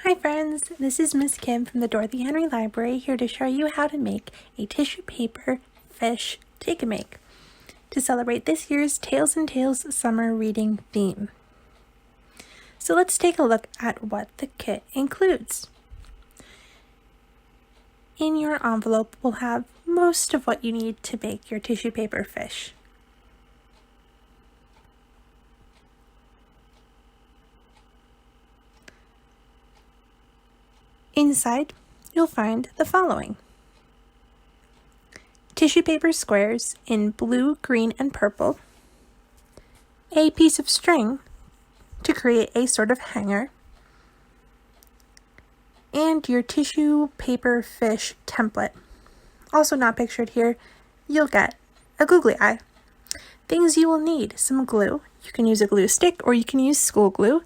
Hi friends, this is Miss Kim from the Dorothy Henry Library here to show you how to make a tissue paper fish take-a-make to celebrate this year's Tales and Tales summer reading theme. So let's take a look at what the kit includes. In your envelope will have most of what you need to make your tissue paper fish. Inside, you'll find the following: tissue paper squares in blue, green, and purple, a piece of string to create a sort of hanger, and your tissue paper fish template. Also not pictured here, you'll get a googly eye. Things you will need: some glue. You can use a glue stick or you can use school glue.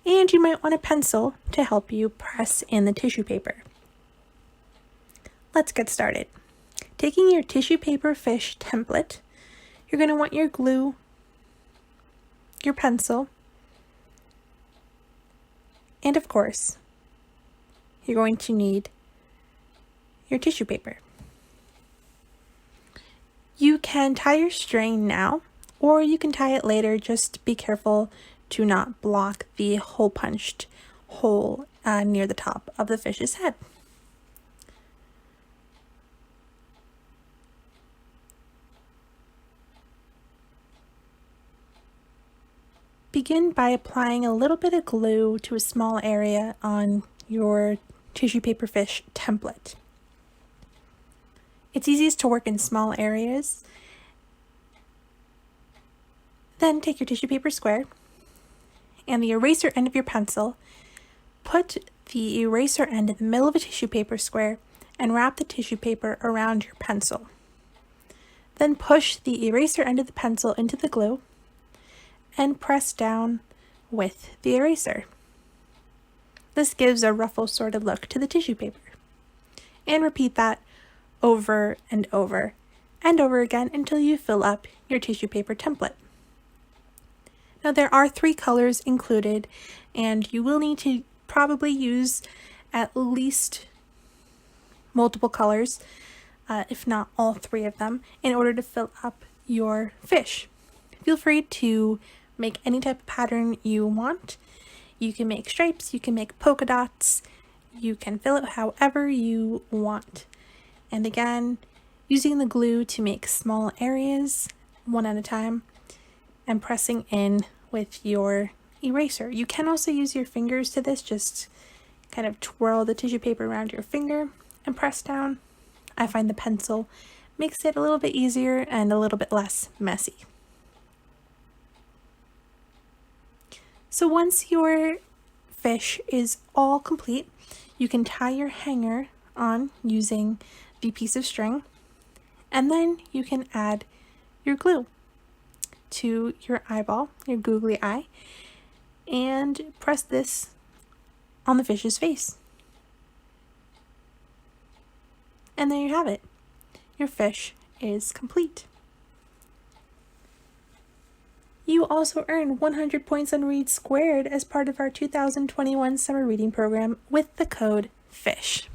And you might want a pencil to help you press in the tissue paper. Let's get started. Taking your tissue paper fish template, you're going to want your glue, your pencil, and of course, you're going to need your tissue paper. You can tie your string now, or you can tie it later. Just be careful to not block the hole punched hole near the top of the fish's head. Begin by applying a little bit of glue to a small area on your tissue paper fish template. It's easiest to work in small areas. Then take your tissue paper square and the eraser end of your pencil. Put the eraser end in the middle of a tissue paper square and wrap the tissue paper around your pencil. Then push the eraser end of the pencil into the glue and press down with the eraser. This gives a ruffle sort of look to the tissue paper. And repeat that over and over and over again until you fill up your tissue paper template. Now there are 3 colors included, and you will need to probably use at least multiple colors, if not all 3 of them, in order to fill up your fish. Feel free to make any type of pattern you want. You can make stripes, you can make polka dots, you can fill it however you want. And again, using the glue to make small areas, one at a time, and pressing in with your eraser. You can also use your fingers to this, just kind of twirl the tissue paper around your finger and press down. I find the pencil makes it a little bit easier and a little bit less messy. So once your fish is all complete, you can tie your hanger on using the piece of string, and then you can add your glue to your eyeball, your googly eye, and press this on the fish's face. And there you have it. Your fish is complete. You also earn 100 points on READsquared as part of our 2021 summer reading program with the code FISH.